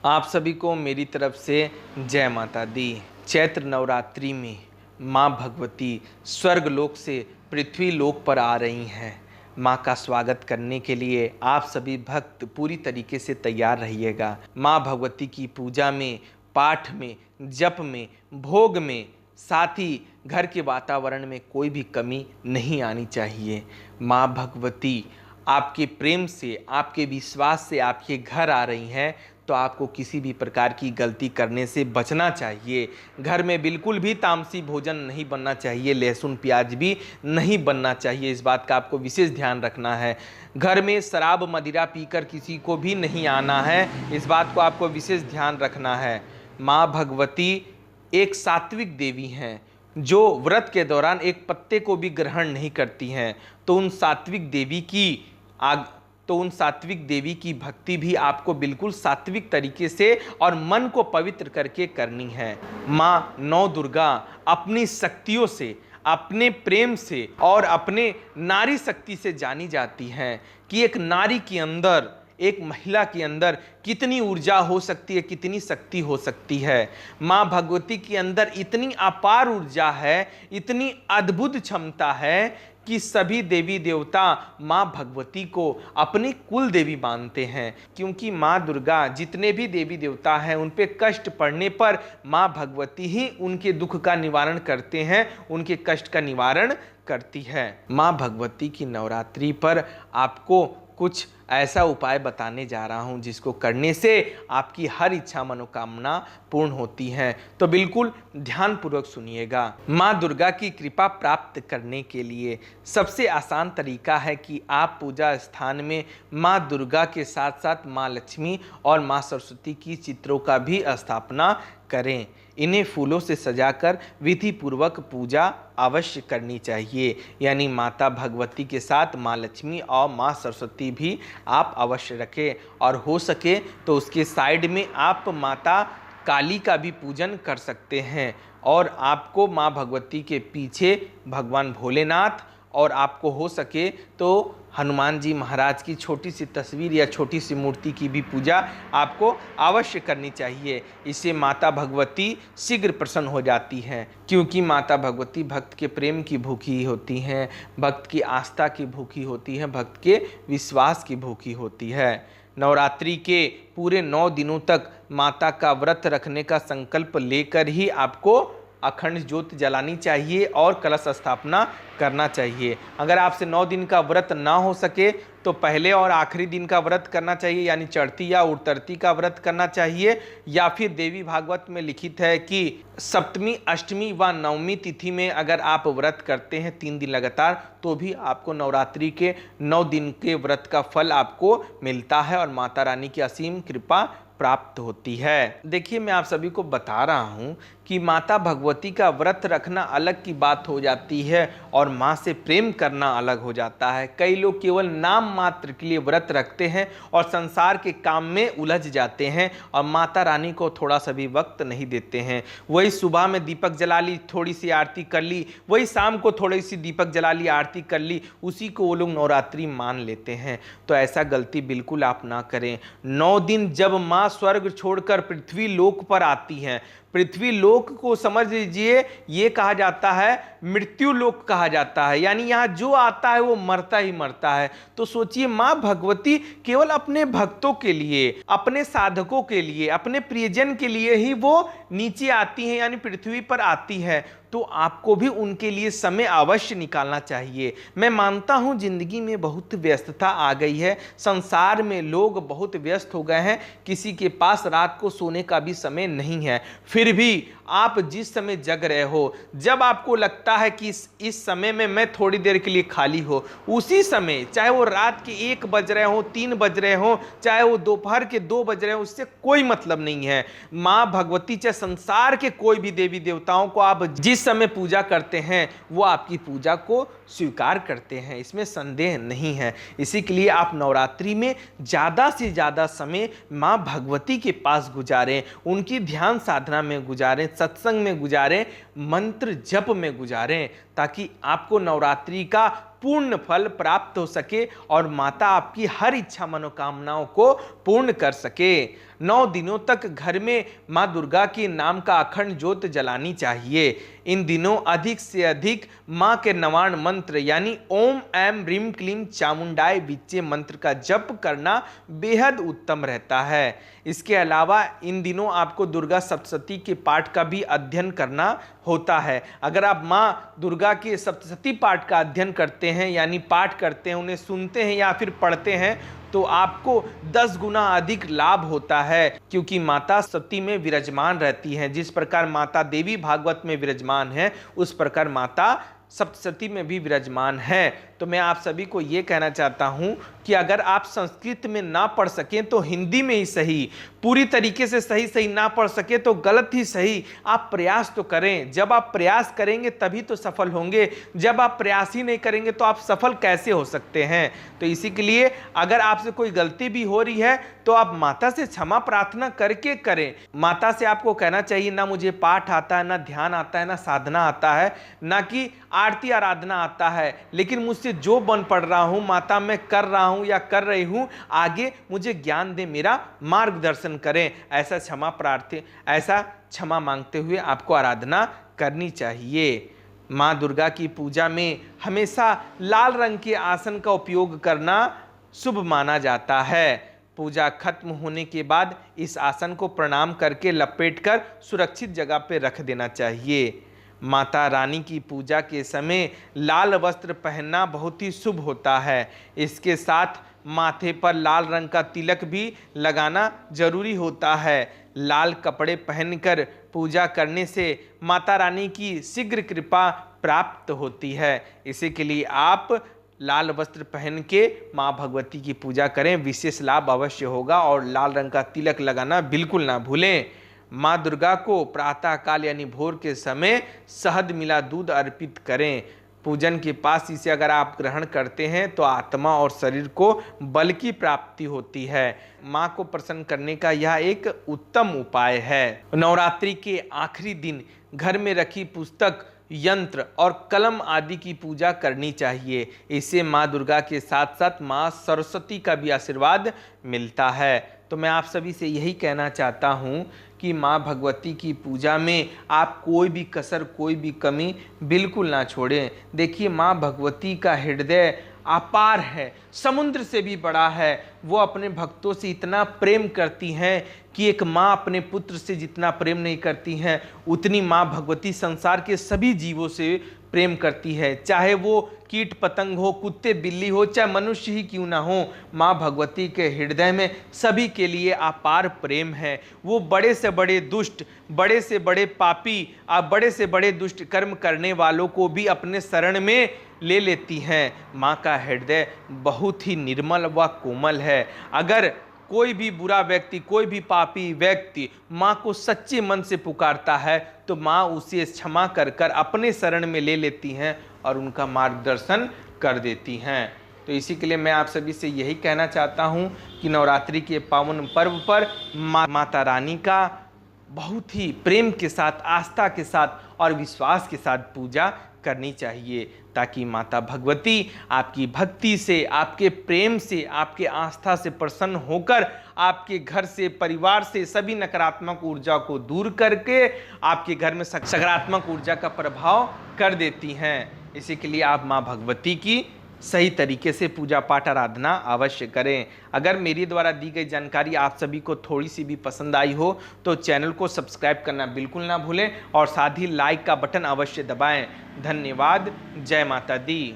आप सभी को मेरी तरफ से जय माता दी। चैत्र नवरात्रि में माँ भगवती स्वर्ग लोक से पृथ्वी लोक पर आ रही हैं। माँ का स्वागत करने के लिए आप सभी भक्त पूरी तरीके से तैयार रहिएगा। माँ भगवती की पूजा में, पाठ में, जप में, भोग में, साथ ही घर के वातावरण में कोई भी कमी नहीं आनी चाहिए। माँ भगवती आपके प्रेम से, आपके विश्वास से आपके घर आ रही हैं, तो आपको किसी भी प्रकार की गलती करने से बचना चाहिए। घर में बिल्कुल भी तामसी भोजन नहीं बनना चाहिए, लहसुन प्याज भी नहीं बनना चाहिए। इस बात का आपको विशेष ध्यान रखना है। घर में शराब मदिरा पीकर किसी को भी नहीं आना है, इस बात को आपको विशेष ध्यान रखना है। माँ भगवती एक सात्विक देवी हैं जो व्रत के दौरान एक पत्ते को भी ग्रहण नहीं करती हैं। तो उन सात्विक देवी की भक्ति भी आपको बिल्कुल सात्विक तरीके से और मन को पवित्र करके करनी है। माँ नौ दुर्गा अपनी शक्तियों से, अपने प्रेम से और अपने नारी शक्ति से जानी जाती हैं कि एक नारी के अंदर, एक महिला के अंदर कितनी ऊर्जा हो सकती है, कितनी शक्ति हो सकती है। माँ भगवती के अंदर इतनी अपार ऊर्जा है, इतनी अद्भुत क्षमता है कि सभी देवी देवता माँ भगवती को अपनी कुल देवी मानते हैं। क्योंकि माँ दुर्गा जितने भी देवी देवता हैं उन पे कष्ट पड़ने पर माँ भगवती ही उनके दुख का निवारण करते हैं, उनके कष्ट का निवारण करती है। माँ भगवती की नवरात्रि पर आपको कुछ ऐसा उपाय बताने जा रहा हूं जिसको करने से आपकी हर इच्छा मनोकामना पूर्ण होती है। तो बिल्कुल ध्यानपूर्वक सुनिएगा। माँ दुर्गा की कृपा प्राप्त करने के लिए सबसे आसान तरीका है कि आप पूजा स्थान में माँ दुर्गा के साथ साथ माँ लक्ष्मी और माँ सरस्वती की चित्रों का भी स्थापना करें। इन्हें फूलों से सजाकर विधि पूर्वक पूजा अवश्य करनी चाहिए। यानी माता भगवती के साथ माँ लक्ष्मी और माँ सरस्वती भी आप अवश्य रखें, और हो सके तो उसके साइड में आप माता काली का भी पूजन कर सकते हैं। और आपको माँ भगवती के पीछे भगवान भोलेनाथ और आपको हो सके तो हनुमान जी महाराज की छोटी सी तस्वीर या छोटी सी मूर्ति की भी पूजा आपको अवश्य करनी चाहिए। इससे माता भगवती शीघ्र प्रसन्न हो जाती हैं, क्योंकि माता भगवती भक्त के प्रेम की भूखी होती हैं, भक्त की आस्था की भूखी होती हैं, भक्त के विश्वास की भूखी होती है। नवरात्रि के पूरे 9 दिनों तक माता का व्रत रखने का संकल्प लेकर ही आपको अखंड ज्योत जलानी चाहिए और कलश स्थापना करना चाहिए। अगर आपसे 9 दिन का व्रत ना हो सके तो पहले और आखिरी दिन का व्रत करना चाहिए, यानी चढ़ती या उतरती का व्रत करना चाहिए। या फिर देवी भागवत में लिखित है कि सप्तमी, अष्टमी व नवमी तिथि में अगर आप व्रत करते हैं 3 दिन लगातार, तो भी आपको नवरात्रि के 9 दिन के व्रत का फल आपको मिलता है और माता रानी की असीम कृपा प्राप्त होती है। देखिए, मैं आप सभी को बता रहा हूं कि माता भगवती का व्रत रखना अलग की बात हो जाती है और माँ से प्रेम करना अलग हो जाता है। कई लोग केवल नाम मात्र के लिए व्रत रखते हैं और संसार के काम में उलझ जाते हैं और माता रानी को थोड़ा सा भी वक्त नहीं देते हैं। वही सुबह में दीपक जला ली, थोड़ी सी आरती कर ली, वही शाम को थोड़ी सी दीपक जला ली, आरती कर ली, उसी को वो लोग नवरात्रि मान लेते हैं। तो ऐसा गलती बिल्कुल आप ना करें। 9 दिन जब माँ स्वर्ग छोड़कर पृथ्वी लोक पर आती हैं, पृथ्वी लोक को समझ लीजिए ये कहा जाता है मृत्यु लोक कहा जाता है, यानी यहाँ जो आता है वो मरता ही मरता है। तो सोचिए, माँ भगवती केवल अपने भक्तों के लिए, अपने साधकों के लिए, अपने प्रियजन के लिए ही वो नीचे आती हैं, यानी पृथ्वी पर आती है। तो आपको भी उनके लिए समय अवश्य निकालना चाहिए। मैं मानता हूं जिंदगी में बहुत व्यस्तता आ गई है, संसार में लोग बहुत व्यस्त हो गए हैं, किसी के पास रात को सोने का भी समय नहीं है। फिर भी आप जिस समय जग रहे हो, जब आपको लगता है कि इस समय में मैं थोड़ी देर के लिए खाली हो, उसी समय, चाहे वो रात के 1 बज रहे हो, 3 बज रहे हो, चाहे वो दोपहर के 2 बज रहे हो, उससे कोई मतलब नहीं है। माँ भगवती, चाहे संसार के कोई भी देवी देवताओं को आप जिस समय पूजा करते हैं वो आपकी पूजा को स्वीकार करते हैं, इसमें संदेह नहीं है। इसी के लिए आप नवरात्रि में ज़्यादा से ज़्यादा समय माँ भगवती के पास गुजारें, उनकी ध्यान साधना में गुजारें, सत्संग में गुजारें, मंत्र जप में गुजारें, ताकि आपको नवरात्रि का पूर्ण फल प्राप्त हो सके और माता आपकी हर इच्छा मनोकामनाओं को पूर्ण कर सके। 9 दिनों तक घर में माँ दुर्गा के नाम का अखंड ज्योत जलानी चाहिए। इन दिनों अधिक से अधिक माँ के नवाण मंत्र यानी ओम ऐं ह्रीं क्लीं चामुंडाय विच्चे मंत्र का जप करना बेहद उत्तम रहता है। इसके अलावा इन दिनों आपको दुर्गा सप्तशती के पाठ का भी अध्ययन करना होता है। अगर आप माँ दुर्गा के सप्तशती पाठ का अध्ययन करते हैं यानी पाठ करते हैं, उन्हें सुनते हैं या फिर पढ़ते हैं, तो आपको 10 गुना अधिक लाभ होता है, क्योंकि माता सती में विराजमान रहती हैं। जिस प्रकार माता देवी भागवत में विराजमान है, उस प्रकार माता सप्तशती में भी विराजमान है। तो मैं आप सभी को ये कहना चाहता हूँ कि अगर आप संस्कृत में ना पढ़ सकें तो हिंदी में ही सही, पूरी तरीके से सही ना पढ़ सके तो गलत ही सही, आप प्रयास तो करें। जब आप प्रयास करेंगे तभी तो सफल होंगे, जब आप प्रयास ही नहीं करेंगे तो आप सफल कैसे हो सकते हैं। तो इसी के लिए अगर आपसे कोई गलती भी हो रही है तो आप माता से क्षमा प्रार्थना करके करें। माता से आपको कहना चाहिए, ना मुझे पाठ आता है, ना ध्यान आता है, ना साधना आता है, ना कि आरती आराधना आता है, लेकिन मुझसे जो बन पड़ रहा हूं माता मैं कर रहा हूं या कर रही हूं, आगे मुझे ज्ञान दे, मेरा मार्गदर्शन करें। ऐसा क्षमा मांगते हुए आपको आराधना करनी चाहिए। माँ दुर्गा की पूजा में हमेशा लाल रंग के आसन का उपयोग करना शुभ माना जाता है। पूजा खत्म होने के बाद इस आसन को प्रणाम करके लपेटकर सुरक्षित जगह पर रख देना चाहिए। माता रानी की पूजा के समय लाल वस्त्र पहनना बहुत ही शुभ होता है। इसके साथ माथे पर लाल रंग का तिलक भी लगाना जरूरी होता है। लाल कपड़े पहनकर पूजा करने से माता रानी की शीघ्र कृपा प्राप्त होती है। इसी के लिए आप लाल वस्त्र पहन के माँ भगवती की पूजा करें, विशेष लाभ अवश्य होगा। और लाल रंग का तिलक लगाना बिल्कुल ना भूलें। माँ दुर्गा को प्रातः काल यानी भोर के समय शहद मिला दूध अर्पित करें। पूजन के पास इसे अगर आप ग्रहण करते हैं तो आत्मा और शरीर को बल की प्राप्ति होती है। माँ को प्रसन्न करने का यह एक उत्तम उपाय है। नवरात्रि के आखिरी दिन घर में रखी पुस्तक, यंत्र और कलम आदि की पूजा करनी चाहिए। इससे माँ दुर्गा के साथ साथ माँ सरस्वती का भी आशीर्वाद मिलता है। तो मैं आप सभी से यही कहना चाहता हूँ कि माँ भगवती की पूजा में आप कोई भी कसर, कोई भी कमी बिल्कुल ना छोड़ें। देखिए, माँ भगवती का हृदय अपार है, समुद्र से भी बड़ा है। वो अपने भक्तों से इतना प्रेम करती हैं कि एक माँ अपने पुत्र से जितना प्रेम नहीं करती हैं, उतनी माँ भगवती संसार के सभी जीवों से प्रेम करती है। चाहे वो कीट पतंग हो, कुत्ते बिल्ली हो, चाहे मनुष्य ही क्यों ना हो, माँ भगवती के हृदय में सभी के लिए अपार प्रेम है। वो बड़े से बड़े दुष्ट, बड़े से बड़े पापी, बड़े से बड़े दुष्ट कर्म करने वालों को भी अपने शरण में ले लेती हैं। माँ का हृदय बहुत ही निर्मल व कोमल है। अगर कोई भी बुरा व्यक्ति, कोई भी पापी व्यक्ति माँ को सच्चे मन से पुकारता है तो माँ उसे क्षमा कर कर अपने शरण में ले लेती हैं और उनका मार्गदर्शन कर देती हैं। तो इसी के लिए मैं आप सभी से यही कहना चाहता हूँ कि नवरात्रि के पावन पर्व पर माता रानी का बहुत ही प्रेम के साथ, आस्था के साथ और विश्वास के साथ पूजा करनी चाहिए, ताकि माता भगवती आपकी भक्ति से, आपके प्रेम से, आपके आस्था से प्रसन्न होकर आपके घर से, परिवार से सभी नकारात्मक ऊर्जा को दूर करके आपके घर में सकारात्मक ऊर्जा का प्रभाव कर देती हैं। इसी के लिए आप माँ भगवती की सही तरीके से पूजा पाठ आराधना अवश्य करें। अगर मेरी द्वारा दी गई जानकारी आप सभी को थोड़ी सी भी पसंद आई हो तो चैनल को सब्सक्राइब करना बिल्कुल ना भूलें और साथ ही लाइक का बटन अवश्य दबाएं। धन्यवाद। जय माता दी।